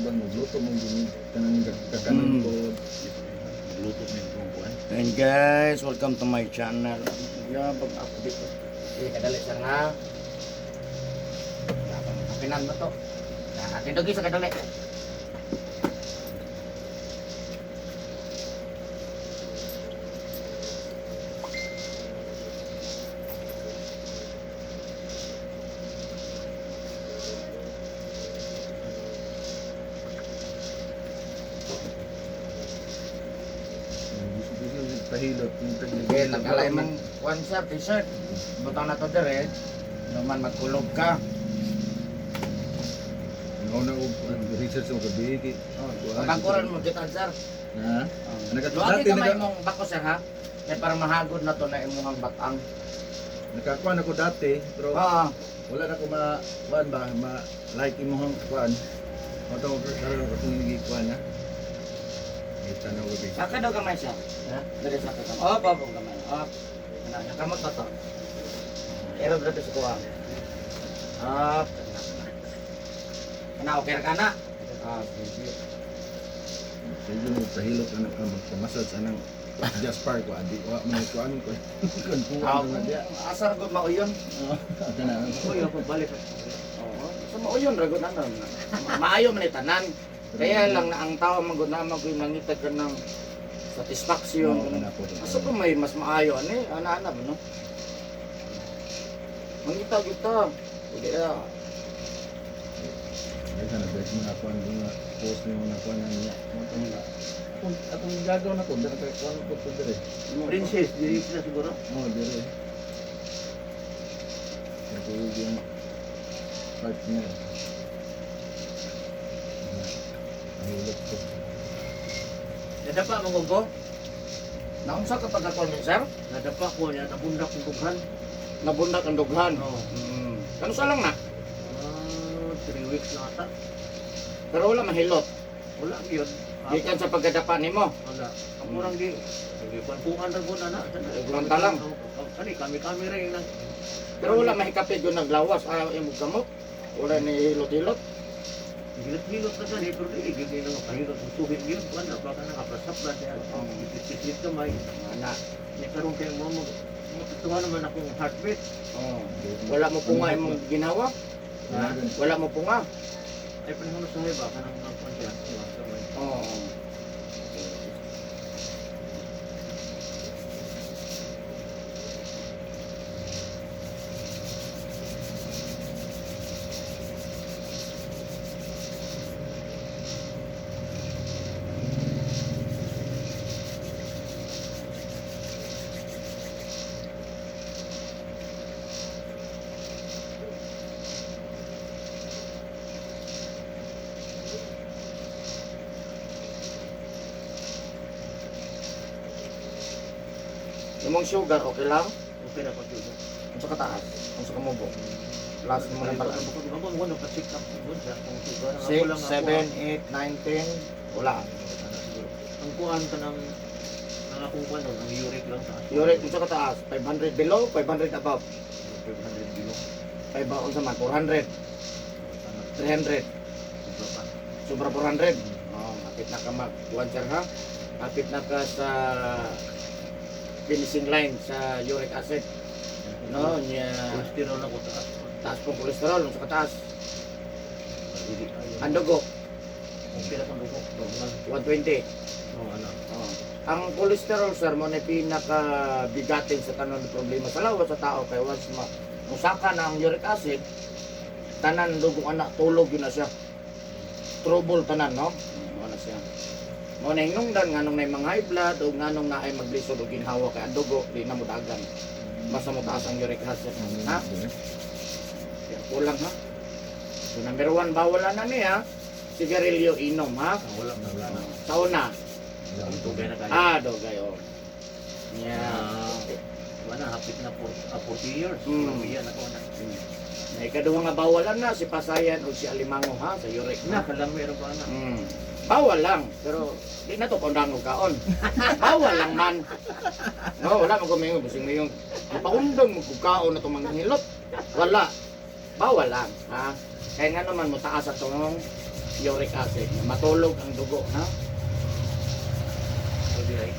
bang magluto mong gini kanang kakanan ko. Luto na yung kuwan. And guys, welcome to my channel. Yeah, pag-update ko. Hindi, kadali sir nga. Kapinan mo to. Atin dogi sa kadali. Tahilot yung Okay, tagalay mong one sir, t-shirt. Butang na to dire. Naman magkulog ka. Nauna ko research mo gabi. Pagkuran mo kita sir. Na. Luwagi ka may mong bako sir ha. Kaya para mahagod na to na imuhang batang. Nakakuan ako dati, pero Oo. wala na ko kuan ba like imong kuan. Mato ko karon ako nagikuan na. Kita na ko bisa. Saka daw gamay siya. Ha? Dari saka gamay. Oh, babong gamay. Oh. Ano, kamot na to. Pero grabe sa kuha. Up. Kana okay ka na. Ah, sige. Sige mo tahilot na magpamasad sa nang Jaspar ko adi wa man kuan ko. Kan kuan na dia. Asar gud mauyon. Kana. Uy, ako balik. Oo. So mauyon ra gud ana. Maayo man tanan. Kaya lang na ang tao magud na magoy mangitag ka ng satisfaction. Asa pa may mas maayo ani ana-ana mo no. Mangita kita. Kaya Ay sana bes mga kuan mga post ni mga kuan niya. Mga mga atong gagaw na ko dara kay kuan ko to dire. Princess, diri sila siguro. Oh, dire. Ito yung partner. Nahulog ko. Nadapa mo ko. naunsa ka pagkakon ni sir? Nadapa ko niya, nabundak kong dughan. Nabundak ang dughan. Oo. Kano sa lang na? 3 weeks na ata. Pero wala mahilot. Wala yun. Gikan sa pagkadapa nimo. Wala. Ang murang di. Sige, panpungan na ko na na. Guranta lang. Kani, kami rin lang. Pero wala mahikapit yung naglawas. Ayaw yung gamot. Wala ni hilot-hilot. Hilot-hilot na sa pero di. Hindi na makahilot. Tuhin yun. Wala, baka nakapasapla siya. Pisit kamay. Ana. May karong kayo mo. Matutuwa naman akong heartbeat. Oh. Wala mo punga imong ginawa. Wala mo punga. Ay, panahon sa hiba. Kanang kapan siya. Kamay. Oh. Imong sugar okay lang? Okay na po siya. Unsa ka taas? Unsa ka mubo? Last mo na pala. Ako mo nagpa-check up ko sa kung sugar. 6, 7, 8, 9, 10. Wala. Ang kuan ka ng akong kuan ang uric lang sa Uric unsa ka taas? 500 below, 500 above. 500 kilo. 5 unsa man 400, 300. Sobra 400. Oh, kapit na ka mag-1 sir ha. Kapit na ka sa finishing line sa uric acid. No, nya Cholesterol ako taas. taas pong kolesterol unsa ka taas? Hindi Ang dugo Okay na sa dugo. Normal. 120. Oh, ano. Oh. Ang kolesterol sir mo na pinaka bigatin sa tanan ng problema sa lawas sa tao kay once musaka na ang uric acid tanan dugong anak tulog yun na siya. Trouble tanan no? Mo na siya. Mo na hinungdan nganong nay mga high blood o nganong naay maglisod og ginhawa kay ang dugo di na mo dagan. Basta mo taas ang uric acid. Ha? Kaya kulang ha. So number 1 bawalan na niya sigarilyo inom ha. Wala na. Sauna. Ang tugay na kayo. Dogay oh. Yeah. Wala, hapit na 40 years. Mm. Yan ako na. Na ikaduha nga bawalan na si Pasayan o si Alimango ha sa uric na. Nakalang meron pa na. Bawal lang, pero di na to kondang kaon. Bawal lang man. No, wala mo kumingon busing mo yung paundang mo kaon na itong mga hilot. Wala. Bawal lang, ha? Kaya nga naman mo taas at itong uric acid. Matulog ang dugo, ha? Pwede ay.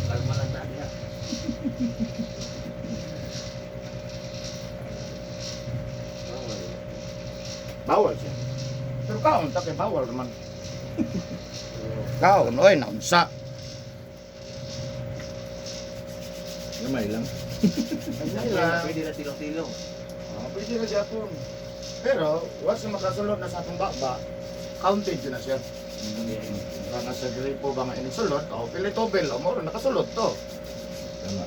Kalma lang tayo ha. Bawal siya. Pero kaon, takay bawal naman. Kaon, oy, naunsa. Gamay lang. Pwede na tilong-tilong. Pwede na siya po. Pero, once na makasulod na sa atong baba, counted yun na siya. Kaya nga sa gripo ba nga inisulod, o pilitobel, o moro, nakasulod to. Tama.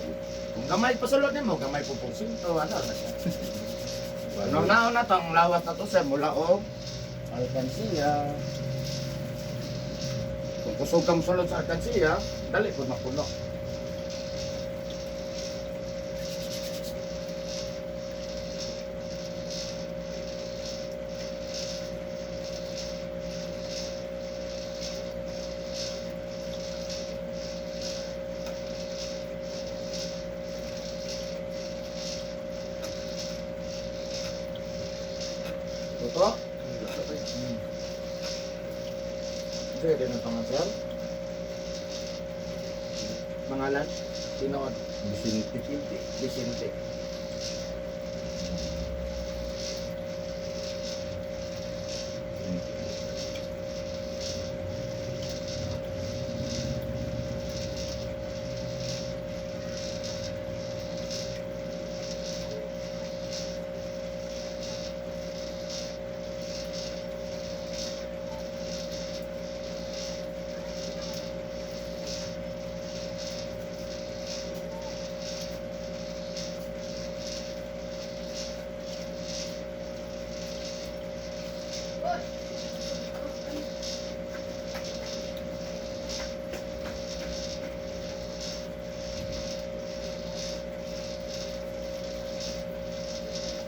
Kung gamay pa sulod mo, gamay po pong sinto, ano na siya. Nung naon na to, ang lawas na to siya, mula o alkansiya. Kung kusog kang sulod sa alkansiya, dali po mapuno. Toto? Pwede ng pangasal? Mangalan? Tinood? Bisinti. Vicente.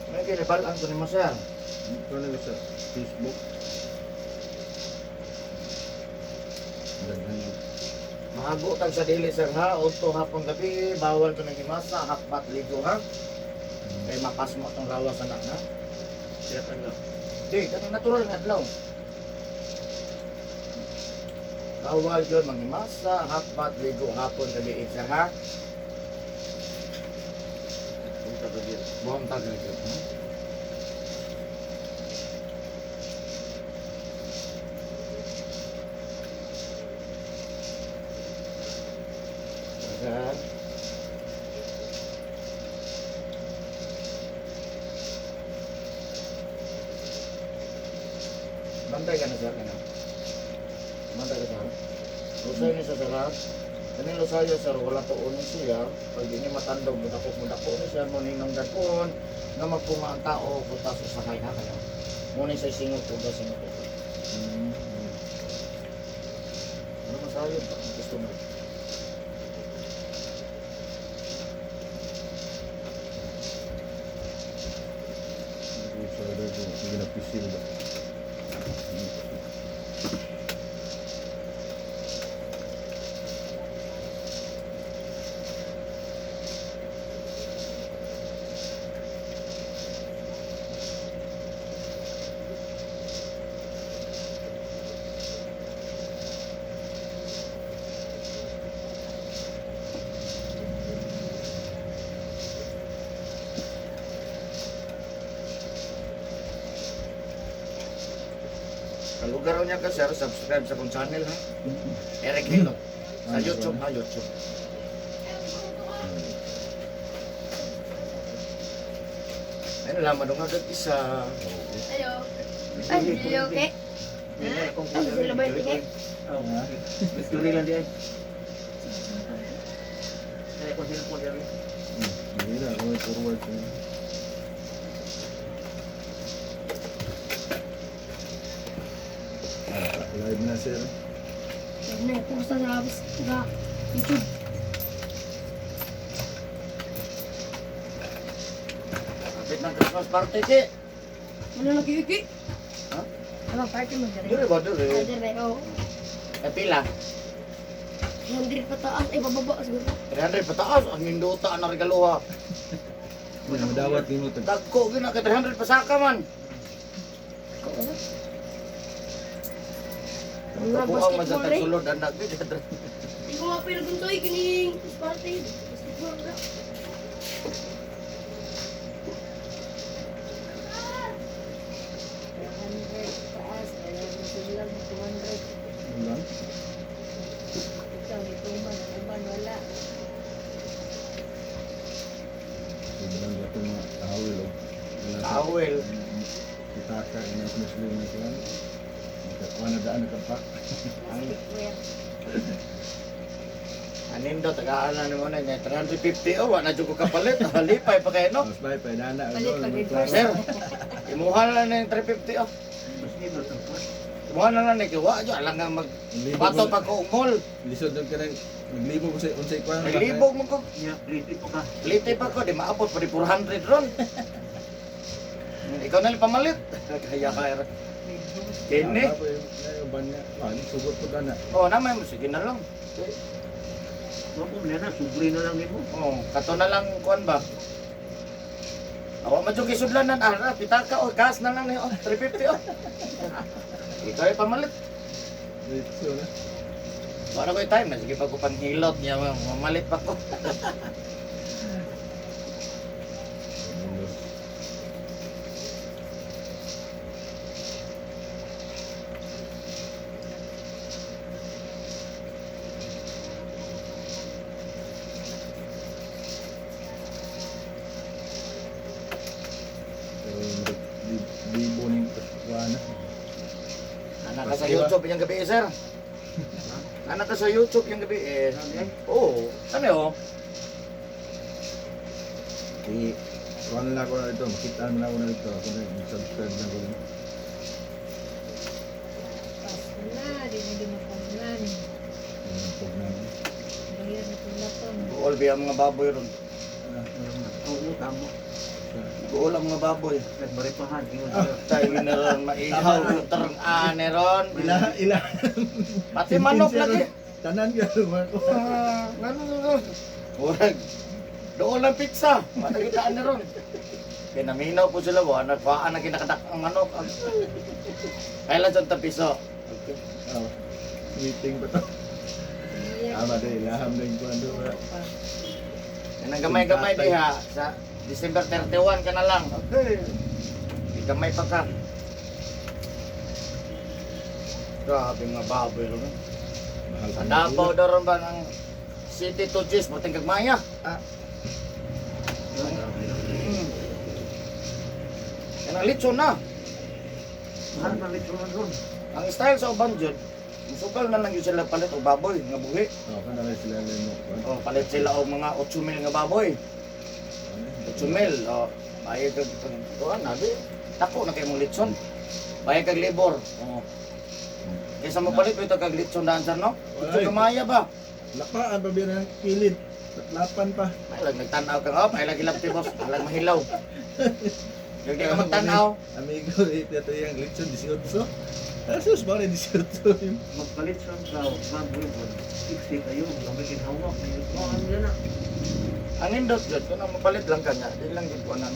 May kinibalaan ko ni Masar. Ito na sa Facebook. Daghan yun. Mahagutan sa dili sir ha, unto hapon gabi, bawal to nagimasa, hakpat ligo ha. Kay mapas mo itong lawas anak ha. Siya tanggap. Di, kanang natural nga adlaw. Bawal yun, mangimasa, hakpat, ligo, hapon gabi sir ha. Punta ka dito. Buong tagal yun. Ha? Sir. Bantay ka na sir, ano? Bantay ka sir. Lusay niya sa sarap. Kaning lusayo sir, wala po unin siya. Pag di niya matandog, mudako ni siya, muninong dagpon, nga magpunga ang tao, punta sa sakay ha kaya. Munin sa singot ko, singot ko. Ano masayo pa? Ang gusto mo? Sa dito, sige na pisil ba? Kalugaro niya ka sir, subscribe sa kong channel ha. Eric Hilo. Sa YouTube ha, YouTube. Ayun lang, madunga agad isa. Ayo. Ay, hindi okay. Ay, kung Ay, sila ba yung tiket? Mystery lang di ay. Ay, kung sila po dyan. Hindi na, ako may forward ko. Live na sir. Huwag na, pusta sa labas sa YouTube. Kapit ng Christmas party ki. Ano nag-iiki? Ha? Ano, party mo dali. Dire ba dire? Ay, dali, oo. Eh pila? 100 pataas, ay bababa siguro. 300 pataas, ang ninduta na regaluha. Madawat din mo. Dagko gina ka 300 pasaka man. Kung Mga Kabuang man sa basketball rin. tagsulod anak ko. Hindi ko nga pinaguntoy kining party. Basketball ka. Taas, kaya nasilang 200. Ulan. Ikaw, ituman, naman, wala. Bilang gato mga tawil o. Tawel. Kita ka ina Muslim na kuan. Kuha na daan nakapak. Plastic wear. Anin daw, tagaan na naman na niya. 350 o, wala dyan ko kapalit. Halipay pa kayo, no? Mas bay pa nana. Palit pa din first. Sir, imuha na na yung 350 o. Mas nindot ang kwan. Imuha na na ni Kiwa. Alam nga mag... Bato pa ko umol. Lisod doon ka nang naglibog ko sa unsay kuan. Naglibog mo ko. Nya, pretty po ka. Liti pa ko, di maabot pa di 400 ron. Ikaw na lang pamalit. Kaya kaya. Kini. Yung ban niya. Sugot ko dana. Oo naman, sige na lang. Huwag mo na, subri na lang nimo. Oo, kato na lang kuan ba? Awa mo yung kisudlanan, pitaka o, gas na lang niyo, 350 o. Ikaw ay pamalit. Litso na. Para ko yung time na, sige pag ko panghilot niya, mamalit pa ko. Pero di boning kuan na. Anak ka sa YouTube yung gabi, sir. Anak ka sa YouTube yung gabi, Oo, ano yun? Kuan na lang ako na ito. Makita na lang ako na ito. Ako na subscribe lang ko. Pas na, di na mapangan. Pag na. Bayar na tulaton. Buol biya ang mga baboy ron. Oo, tamo. Buol ang mga baboy. Nagmaripahan. Ingon Ah. sila. Tayo na ron, maihaw, tarang ane ron. Ila. Pati manok lagi. Tanan ka mga ko. Ano. Urag. Doon lang pizza. Matagitaan na ron. Kaya naminaw po sila po. Nagpaan na kinakadak ang manok. Kailan sa tapiso? Okay. Oh. Meeting ba to? Tama din. Ilaham na yung kuan doon. Yan ang gamay-gamay diha. Sa December 31 ka na lang. Okay. Di gamay pa ka. Grabe nga baboy ron. Mahal Sa Davao daw ron ba ng City to Cheese, buting kagmaya. Yan ang litson na. Mahal na litro na doon. Ang style sa uban dyan, musugal na lang yun sila palit o baboy nga buhi. Oh, kan na sila lang mo. O palit sila o mga 8 mil nga baboy. 8 mil, o bayad kag tuan nabi. Tako na kay mong litson. Bayad kag libor. O. Kaysa mo palit ito kag litson daan sir no? Ito Ay. kamaya ba? Lapaan pa biya ng kilid. Lapan pa. Ay lag nagtanaw ka oh, ay lagi lapti boss, alag mahilaw. Hindi ka magtanaw. Amigo, ito yung lechon 18. Asus ba rin 18 yun? Magpalit sa baboy mo. 60 kayo. Gamitin hawak. Ano yan na? Ang indot jud kun ang mapalit lang kanya, di lang gid kuanan.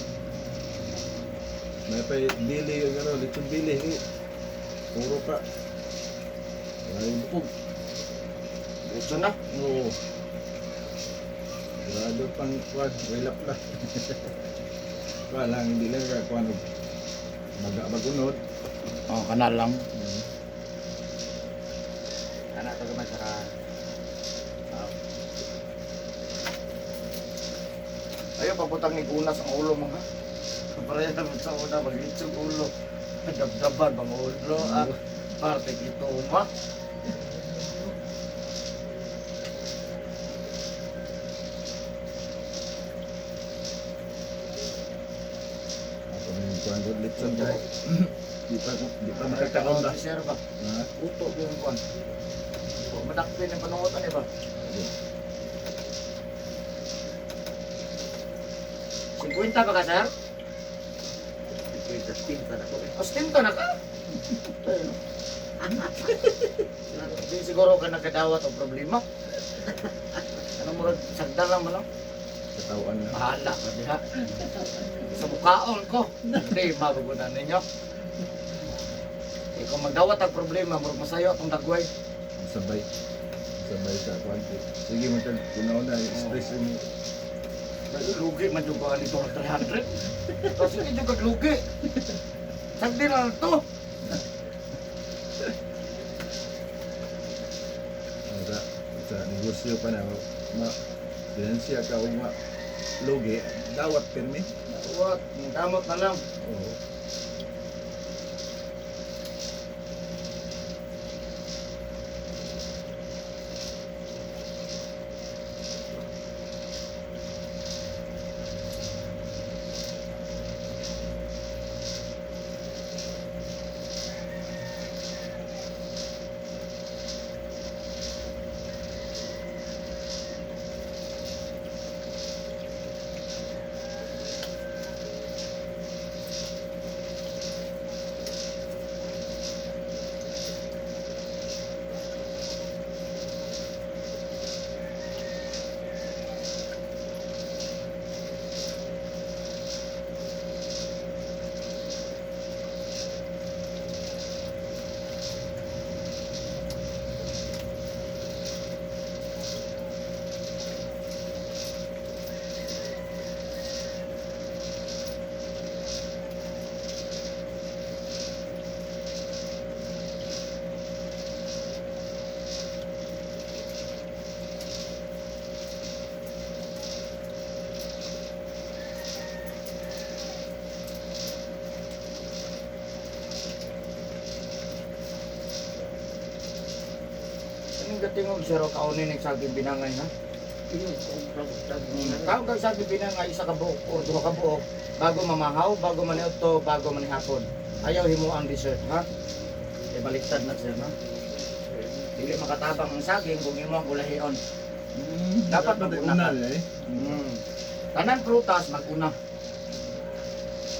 May pa bili yung ano, lechon bili. Puro ka. Wala yung bukog. Litson na. Oo. Grado pang kuwan, wailap na. Kuwan lang, hindi lang ka kuwan. Magunod. Oh, kanal lang. Anak to gamay sa Ayo paputang ni kunas ang ulo mga. Pareha naman sa una maglitsong ulo. Dabdaban mga ulo at parte kito ma. Ako na yung kuwan doon, lechon ko. Di pa makakaon ba? Sir ba? Ha? Uto yung kuan. Madakpin yung panungutan ba? 50 ba ka sir? Ito tinta na ko. Ostinto na ka? Hindi siguro ka nagkadawat o problema. Ano mo rin, sagdal lang mo lang. Katawan na. Bahala ka diha. Sa mukhaon ko. Hindi, magugunan ninyo. Ikaw magdawat ang problema, murag masayo atong dagway. Sabay sa kuan. Sige man tag una-una stress mo. Lugi man yung baka nito 300. Kasi hindi yung kaglugi. Sagdi na lang to. Sa negosyo pa na finansya ka o logi dawat permi. What? Damot na lang. Oo. Anong gatingog sir o kaunin ng saging binangay ha? Yun, kung Kaon kang saging binangay isa ka buok o duha ka buok bago mamahaw, bago maniudto, bago manihapon. Ayaw himo ang dessert ha? E baliktad na sir ha? Dili makatabang ang saging kung imo ang ulahion. Dapat mag-una ka. eh. Tanan prutas mag-una.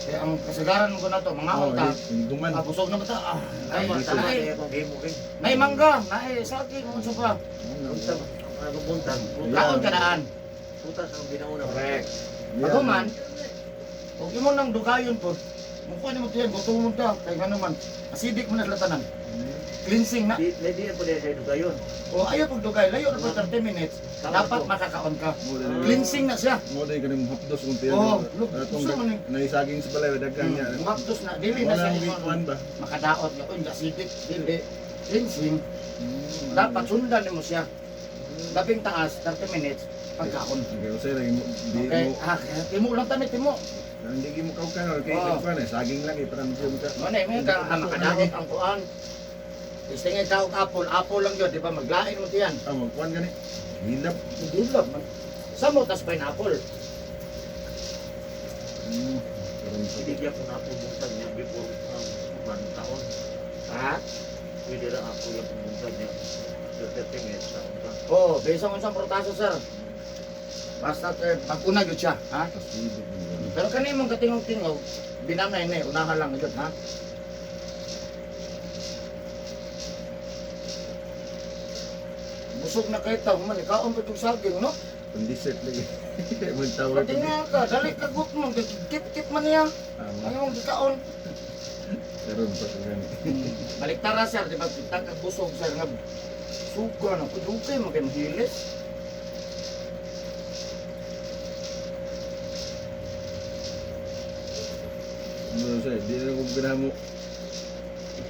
Kaya ang kasagaran mo ko na to, mga Oh, unta, guman. busog na ba ta? Ay, Tama, tama ay, kaya kung himo rin. nay mangga, nay saging, unsa pa? Punta ba? Ano buntag? Kaon ka daan. Putas ang binauna. Correct. Ako man, huwag mo nang dugayon po. Mukha ni mo tiyan, gusto mo ta, kaya nga naman, acidic mo na sila tanan. Cleansing na. Di na po din sa edukayon. O ayaw pag dugay, layo na po 30 minutes, dapat makakaon ka. Cleansing na siya. Mo dai kanang hapdos kung tiyan. Oo, look, Atong gusto mo ni- naisaging sa balay daghan niya. Mapdos na, dili na Wala siya ang kuan ba? makadaot nga, uy, acidic, dili. Cleansing, dapat sundan mo siya. Labing taas, 30 minutes, pagkaon. Okay, usay lagi mo di Okay, mo timo lang tami, timo. hindi mo kaukan or kay Oo. kuan eh saging lang eh para mo ka. Ano may ka makadaot ang kuan. Istingin ka og apple lang yun, di ba? Maglain mo tiyan. Ah, mo kuan gani. Hilap. Dilab man. Samo tas pineapple. Karon sa Hindi ko na po buntag niya before taon. Ha? Pwede na ako yung buntag niya. 30 minutes taon ka. Oh, bisa mo sa protaso, sir. Basta pag-una gyud siya, ha? pasilip mo. Pero kani mong katingog-tingog, binangay ni unahan lang gyud, ha? Busog na kay taw man, ikaon pa itong saging, no? Pang dessert lagi. Mo tawag. Pati nga ka, dali ka gut mo, kip-kip man niya. Ayaw mong gikaon. Karon pa gani. Baliktara, sir, di ba? Kita ka busog, sir, nga suga na, kudukay mo kay mahilis. Mo say, di na ko ginamo.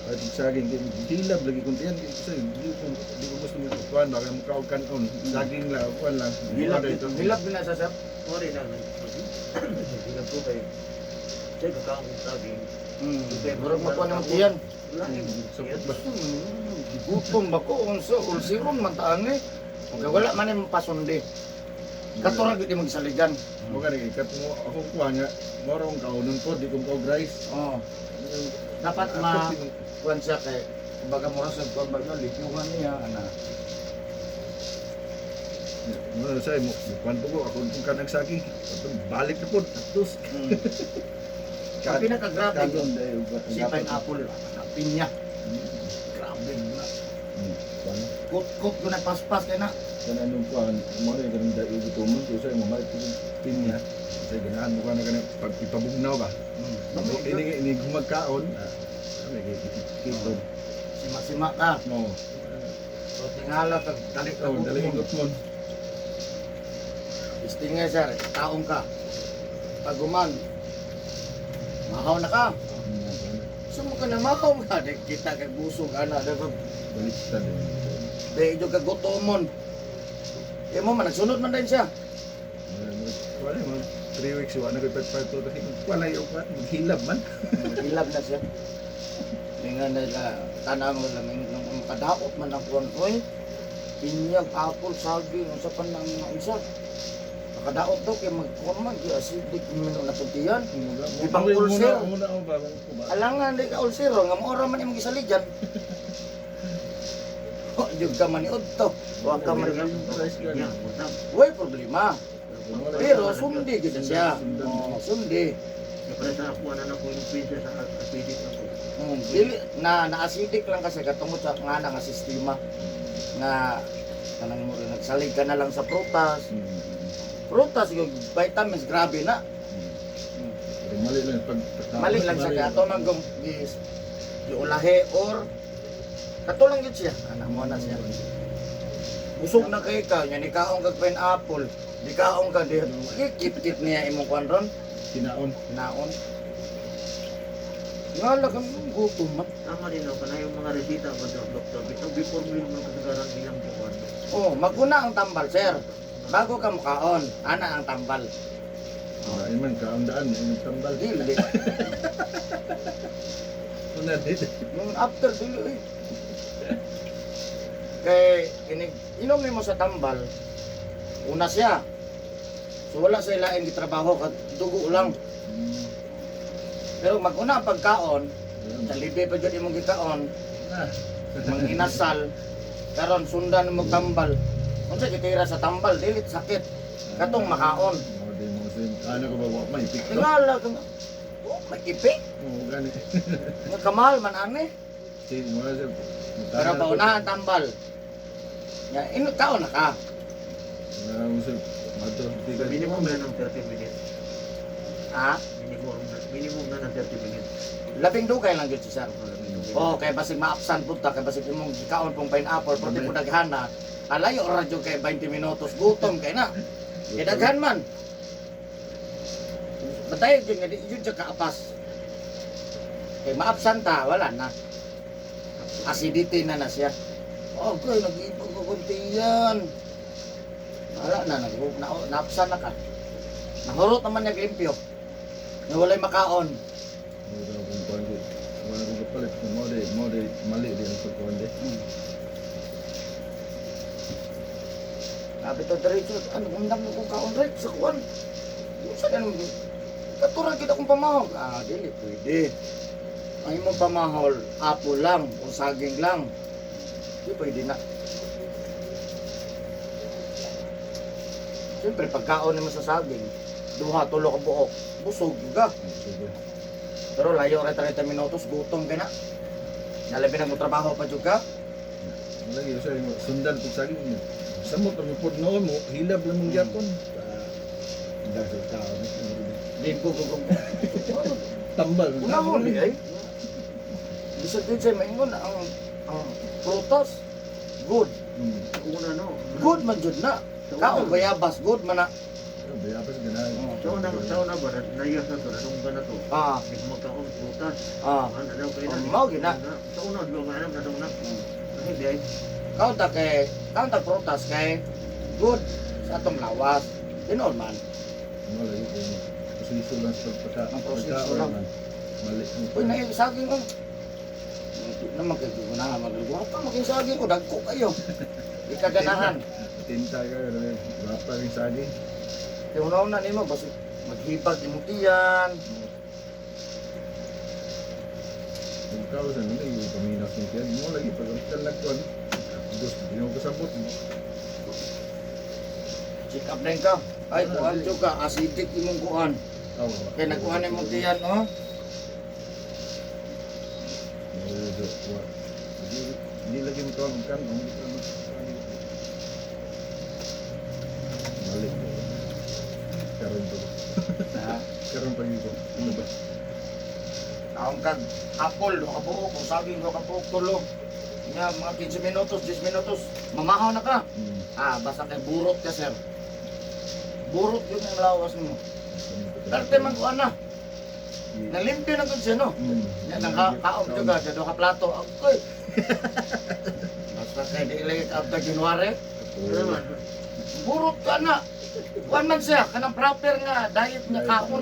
At saging hilap lagi kung tiyan say di ko gusto mo kuan baka mo kaukan on. Saging lang kuan lang. Hilap, Ito. hilap din na sa sir. Sorry lang. Hindi po kayo. Sige, kakaon ko sabi. Murag makuha naman tiyan. Wala Sapot ba? Gutom ba ko, unsa, ulsiron man taan eh. Okay, wala man yung pasundi. Katurag iti magsaligan. Mo gani kat mo ako kuan nga morong kaunon ko di ko rice. Oo. Dapat ma kuan siya kay kumbaga mo sa kuan ba na lipuhan niya ana. Mo say mo kuan ko ako kung kanang saging. Balik na pud. Tus. Ang pinakagrabe yun, dahil si pineapple, pinya. Grabe na. Kuan. Kut-kut ko na paspas kay na. Kana nung kuan mo rin ganun dahil ito mo so say mo malik ko pinya. Say ganahan mo kana pag ipabugnaw ba. Ini gumagkaon. lagi kita. Sima-sima ka. Mo. So tingala kag dali ka Oh, dali mo. ikot mo. Istingay sir, taong ka. Paguman. Mahaw na ka. Sumo ka na mahaw ka. Di kita kag busog ana. Baliktad eh. Di jo kag gutomon. Imo man nagsunod man din siya. Wala mo 3 weeks wala na ko pagpato kasi wala yung pat maghilab man. Hilab na siya. Dengan nila tanam mo lang ng makadaot man ang kuwan oy. Pinyag, apple, saging, unsa pa nang isa. Makadaot daw kay magkuwan man di acidic man na tuntiyan. Ibang ulcer. Muna ako ba? Alangan di ka ulsero nga maora man imong gisaligan. Oh, jud ka man iudto. Wa ka man Yan, buntag. way problema. Pero sundi gid siya. Oh, sundi. Siyempre sa ako na ko yung pizza sa acidic na ko. Dili na acidic lang kasi katungod sa nga nga sistema nga kanang mo rin nagsalig ka na lang sa prutas. Prutas yung vitamins grabe na. Mali lang pag Mali lang sa kato man gum is ulahe or kato lang yun siya. Anak mo na siya. Busog na kay ka, nya ni kaong kag pineapple. Di kaong ka di kit-kit niya imong kwan ron. kinaon. Naon. Nga lang gutom man. Tama din ako na yung mga resita ba sa doktor. Before meal mo kasagaran ilang buwan. Oh, maguna ang tambal, sir. Bago ka mukaon, ana ang tambal. Ah, iman kaundaan yung tambal. Dili. Una dito. Yung after dili. Kay inom mo sa tambal. Una siya. So wala sa ilaing gitrabaho kag dugo lang. Pero maguna ang pagkaon, sa libe pa jud imong gikaon, Ah, mang inasal, karon sundan mo tambal. Unsa gitira sa tambal, dilit sakit. Katong makaon. mo di mo sin. Ano ko ba wa may pikto? Tingala kang oh, may ipi. Oo, gani. Nga kamal man ani. Sin mo sa. Pero paunahan tambal. Ya, ino kaon na ka. Na usap. Mato di ka. Minimum na ng 30 minutes. Ha? Minimum na ng 30 minutes. Labing dugay lang gyud si sir. Oh, kay basig maapsan pud ta, kay basig imong gikaon pong pineapple, pwede po daghana. Alayo ra jud kay 20 minutos gutom kay na. Kay daghan man. Batay jud nga di jud siya kaapas. Kay maapsan ta, wala na. Acidity na siya. Oh, kay nag-ipog ko kunti yan. Wala na, naapsan na ka. Nahurot naman niya limpyo. Na walay makaon. Wala akong kuwan ko. Wala akong kapalit. Mo de mali di ang pagkuhan de. Sabi to diretso, ano undang mo kung kaon rek sa kuwan. Sa ganun, katuran kita kung pamahog. Ah, dili, pwede. Ang imong pamahol, apo lang, o saging lang. Di pwede na. Siyempre, pagkaon mo sa saging, duha, tulo ka buok, busog ka. Sige. Pero layo rin 30 minutos, gutom ka na. Nalabi na mo trabaho pa juga. Wala gyud sa sundan pug saging mo. Samot ang pud noon mo, hilab lang mong gyapon. Dahil sa tao. Di gugugong. Tambal. Una mo di ay. Bisag din siya maingon ang prutas. Good. Una no. Good man jud na. Kaon bayabas, good man na. Bayabas ganahan. Sa una ba, nayas na to, anong ba na to? Ah, Hindi ko magkaon, putas. ah. Ano daw kayo Oh, mao gina. Sa una, di ko maalam na sa una. Kasi di ay, Kaon ta prutas kay good sa atong lawas. Tinuod man. Wala gyud ko. Proseso lang sa pagka. Ang proseso lang. Mali. Uy, na saging ko. Hindi naman kayo gunahan magluwa pa maging saging ko dagko kayo. Di ka ganahan. Tinta ka wapa ring saging. Kaya una-una nimo basi maghibag imong tiyan. Kung kao sa nung yung paminas ng tiyan mo lagi pag nagkuhan. Gusto yung kasabot mo. Check up din ka. Ay, kuhan juga acidic imong kuhan. Kaya nagkuhan imong tiyan, oh. Hindi lagi mo kawag kan. Balik. Karon pa. Ha? Karon pa yun ko. Ano ba? Kaon kag apple, do ka buok, kung saging do ka buok, tulog. Nga, mga 15 minutos, 10 minutos, mamahaw na ka. Basta kay burot ka, sir. Burot yun ang lawas mo. Darte man ko ana. Nalimpyo na ko siya, no? Yan, kaon juga, dyan do ka plato. Akoy! Basta kay di ilagay ka after January, Ano naman? burot ka na. Kuan man siya, kanang proper nga, diet nga kaon.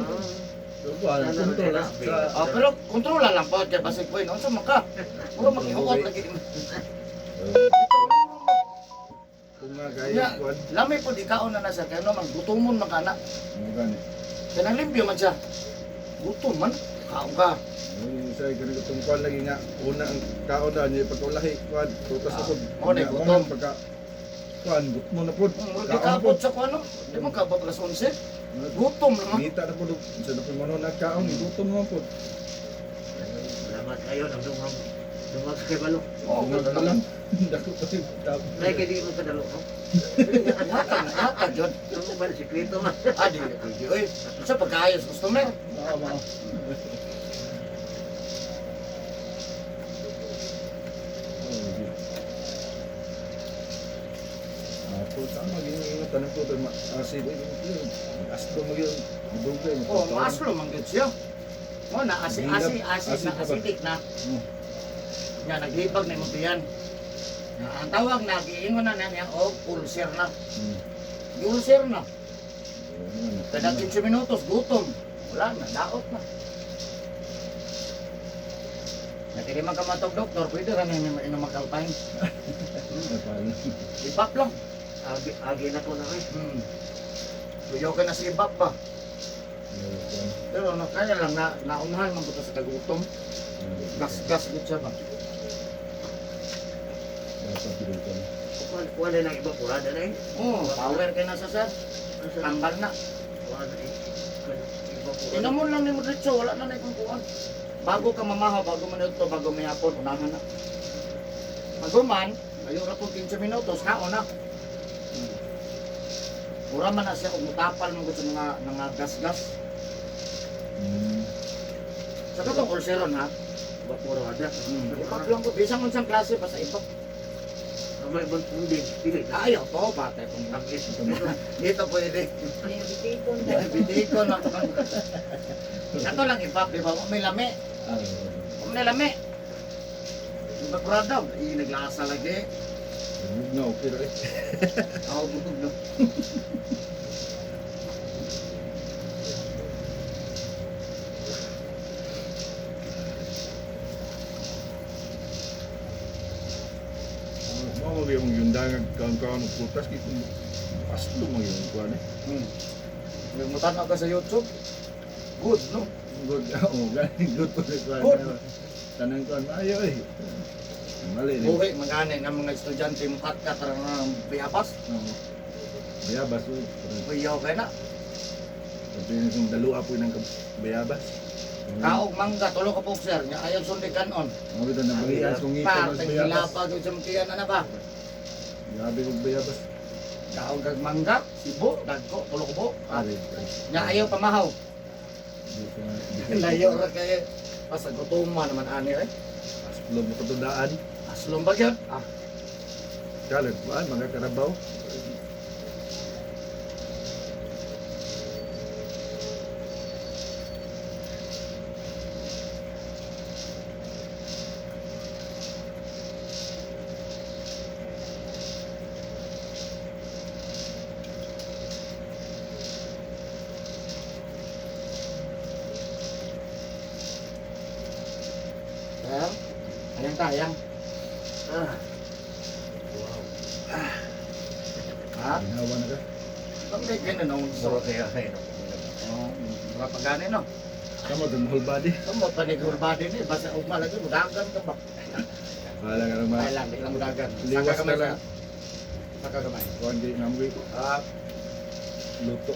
Pero kontrola lang po, kaya basig po yun. Ano sa maka? Puro makihukot lagi. Kung nga kaya Nya, kuan. lami po di kaon na siya, kaya naman gutumon man ka na. Ano gani? Kaya nalimpyo man siya. Gutom man, kaon ka. Ang isa ka nagutong kuan lagi nga una ang kaon na niya pagkaulahi kuan tutas na pud. Mo na gutom. Pagka kuan gutom na pud. Di ka abot sa kuan, no? Di mo ka abot alas 11. Gutom naman. Ngita na pud sa na pud manon na kaon gutom naman pud. Salamat kayo nang dumag kay balo. Oo, Ano lang. Dako pa yung tao. Nay kay di mo kadalo no. Hatag yun. Ano ba sikreto man? Di. Uy, sa pagkaayos, customer. Ako sama gini tanong ko tan asib yun. Astro mo yun. Dugay mo. Oh, maaslo man gyud siya. Mo na asin na acidic na. Nya naghibag na mo tiyan. Ang tawag na giingon na niya og ulcer na. Ulcer na. Kada 15 minutos gutom. Wala na, daot na. Nakili man ka matog doktor, pwede ra na inom makalpine. Ibak lang. Agi na ko na eh. Tuyo ka na sa ibak ba? Pero kaya lang naunahan man ko sa kagutom. Gas-gas gud siya ba? Kuha na ng iba purada na eh. Oh, power kay na sa sir. Tambal na. Kuha na eh. Iba purada. Inamon lang ni mo diretso, wala na kung kuan. Bago ka mamahaw, bago man ito, bago may hapon, unahan na. Maguman, ayaw na po 15 minutos, kaon na. Mura man na siya, umutapal mo sa mga gas-gas. Sa katong ulceron ha? Iba purada. Ipak lang ko, bisang unsang klase pa sa ipak. May ibang pundin. Dili. Ayaw to, patay kung Tangis. dito pwede. Diabetikon Bidiko na. Ito lang ipak, di ba? May lami. May lami. Yung bakurada, naglasa lagi. No, pero eh. Ako butog no. Mau yung yundang kawan-kawan ng putas kaya kung paslo mo yung kuwan eh. May mutanaw ka sa YouTube. Good, no? Good, oo, galing good po yung kuwan. Good. Tanang kuwan, ayaw eh. Mali rin. Buhay, magani ng mga estudyante mong kat-kat ng biyabas. Bayabas o. Buyaw kayo na. Sabi nyo kung dalua po ng bayabas. Kaog mangga, tulo ka po sir. Nga ayaw sundi kanon. Ang ito na bayabas kung ito mas Parteng bayabas. hilapag yung samtiyan na ba? Gabi kong bayabas. Kaog kag mangga, sibo, dagko, tulo ko po. Ari. Nga ayaw pamahaw. Di ko Layo ra kay pasagutuma naman ani eh. Paslo mo katundaan. Aslong ba gyud? Kalag ba? Mga karabaw. Ayan. Ayan tayang. Ah. Wow. Ha? Ginawa na ka. Ang kay nung Muro kaya kayo. Oh, mga pagani no. Tama itong whole body. Kamu paniguro ba din eh, basta ugma lagi mudagan ka ba? Wala nga naman. Ay lang, di lang mudagan. Liwas Saka kamay na lang. sa. Saka kamay. Kuwan di namoy. Ah, Luto.